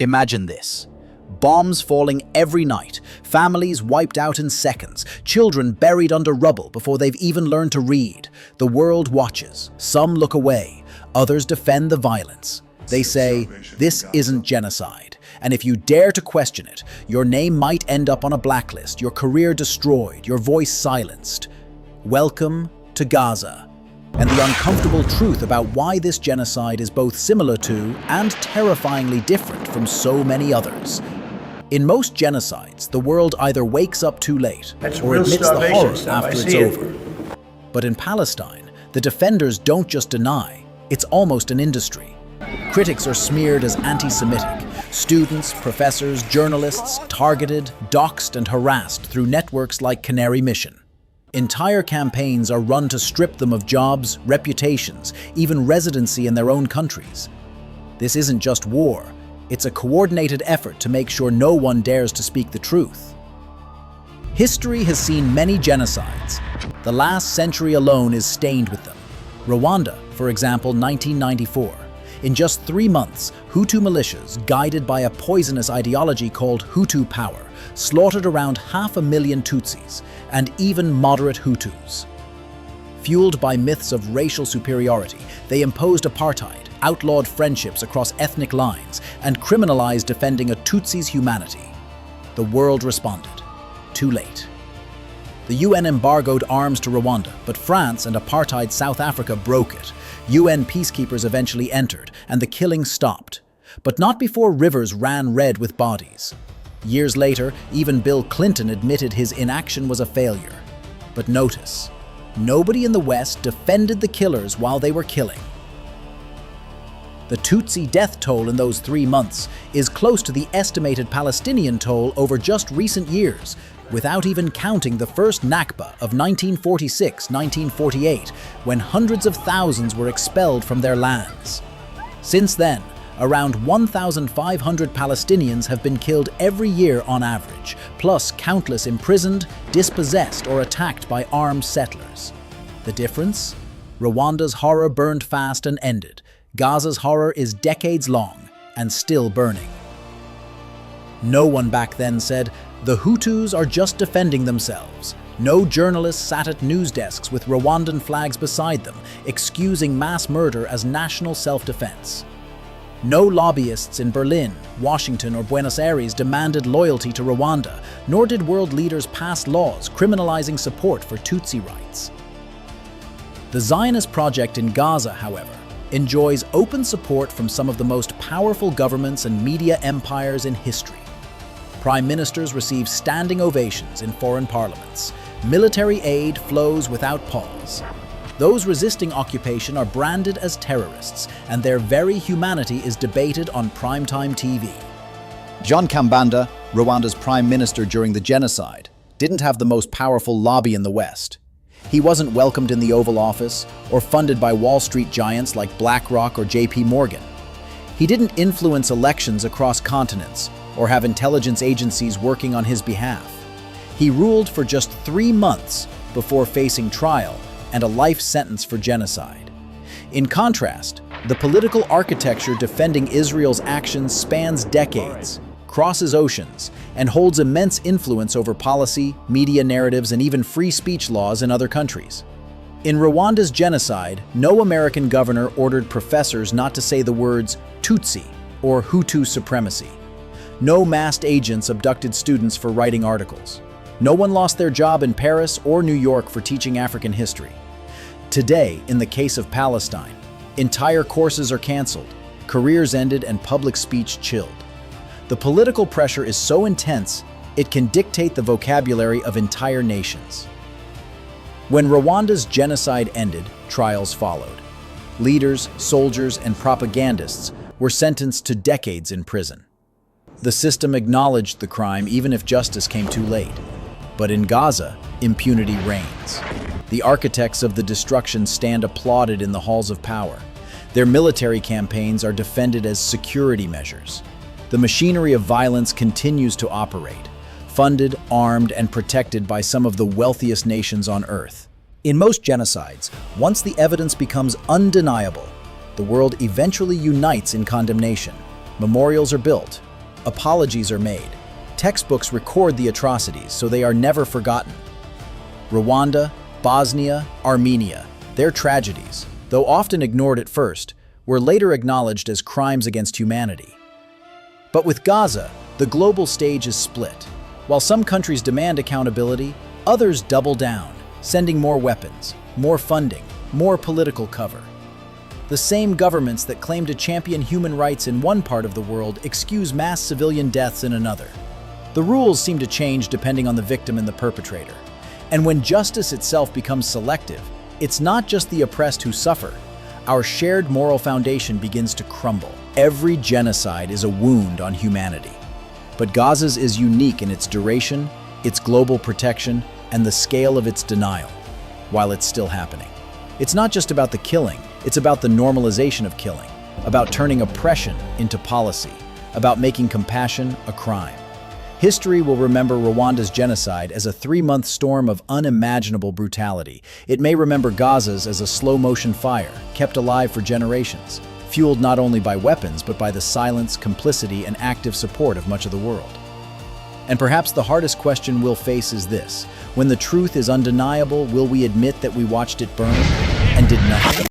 Imagine this. Bombs falling every night, families wiped out in seconds, children buried under rubble before they've even learned to read. The world watches, some look away, others defend the violence. They say, this isn't genocide, and if you dare to question it, your name might end up on a blacklist, your career destroyed, your voice silenced. Welcome to Gaza, and the uncomfortable truth about why this genocide is both similar to and terrifyingly different from so many others. In most genocides, the world either wakes up too late or admits the horror after it's over. But in Palestine, the defenders don't just deny, it's almost an industry. Critics are smeared as anti-Semitic. Students, professors, journalists targeted, doxxed, and harassed through networks like Canary Mission. Entire campaigns are run to strip them of jobs, reputations, even residency in their own countries. This isn't just war. It's a coordinated effort to make sure no one dares to speak the truth. History has seen many genocides. The last century alone is stained with them. Rwanda, for example, 1994. In just 3 months, Hutu militias, guided by a poisonous ideology called Hutu power, slaughtered around 500,000 Tutsis, and even moderate Hutus. Fueled by myths of racial superiority, they imposed apartheid, outlawed friendships across ethnic lines, and criminalized defending a Tutsi's humanity. The world responded. Too late. The UN embargoed arms to Rwanda, but France and apartheid South Africa broke it. UN peacekeepers eventually entered, and the killing stopped. But not before rivers ran red with bodies. Years later, even Bill Clinton admitted his inaction was a failure. But notice, nobody in the West defended the killers while they were killing. The Tutsi death toll in those 3 months is close to the estimated Palestinian toll over just recent years, without even counting the first Nakba of 1946-1948, when hundreds of thousands were expelled from their lands. Since then, around 1,500 Palestinians have been killed every year on average, plus countless imprisoned, dispossessed, or attacked by armed settlers. The difference? Rwanda's horror burned fast and ended. Gaza's horror is decades long and still burning. No one back then said, the Hutus are just defending themselves. No journalists sat at news desks with Rwandan flags beside them, excusing mass murder as national self-defense. No lobbyists in Berlin, Washington, or Buenos Aires demanded loyalty to Rwanda, nor did world leaders pass laws criminalizing support for Tutsi rights. The Zionist project in Gaza, however, enjoys open support from some of the most powerful governments and media empires in history. Prime ministers receive standing ovations in foreign parliaments. Military aid flows without pause. Those resisting occupation are branded as terrorists, and their very humanity is debated on primetime TV. John Kambanda, Rwanda's prime minister during the genocide, didn't have the most powerful lobby in the West. He wasn't welcomed in the Oval Office or funded by Wall Street giants like BlackRock or JP Morgan. He didn't influence elections across continents or have intelligence agencies working on his behalf. He ruled for just 3 months before facing trial and a life sentence for genocide. In contrast, the political architecture defending Israel's actions spans decades, crosses oceans, and holds immense influence over policy, media narratives, and even free speech laws in other countries. In Rwanda's genocide, no American governor ordered professors not to say the words Tutsi or Hutu supremacy. No masked agents abducted students for writing articles. No one lost their job in Paris or New York for teaching African history. Today, in the case of Palestine, entire courses are canceled, careers ended, and public speech chilled. The political pressure is so intense, it can dictate the vocabulary of entire nations. When Rwanda's genocide ended, trials followed. Leaders, soldiers, and propagandists were sentenced to decades in prison. The system acknowledged the crime even if justice came too late. But in Gaza, impunity reigns. The architects of the destruction stand applauded in the halls of power. Their military campaigns are defended as security measures. The machinery of violence continues to operate, funded, armed, and protected by some of the wealthiest nations on Earth. In most genocides, once the evidence becomes undeniable, the world eventually unites in condemnation. Memorials are built, apologies are made. Textbooks record the atrocities, so they are never forgotten. Rwanda, Bosnia, Armenia, their tragedies, though often ignored at first, were later acknowledged as crimes against humanity. But with Gaza, the global stage is split. While some countries demand accountability, others double down, sending more weapons, more funding, more political cover. The same governments that claim to champion human rights in one part of the world excuse mass civilian deaths in another. The rules seem to change depending on the victim and the perpetrator. And when justice itself becomes selective, it's not just the oppressed who suffer. Our shared moral foundation begins to crumble. Every genocide is a wound on humanity. But Gaza's is unique in its duration, its global protection, and the scale of its denial, while it's still happening. It's not just about the killing, it's about the normalization of killing, about turning oppression into policy, about making compassion a crime. History will remember Rwanda's genocide as a 3-month storm of unimaginable brutality. It may remember Gaza's as a slow-motion fire, kept alive for generations, fueled not only by weapons but by the silence, complicity, and active support of much of the world. And perhaps the hardest question we'll face is this: when the truth is undeniable, will we admit that we watched it burn and did nothing?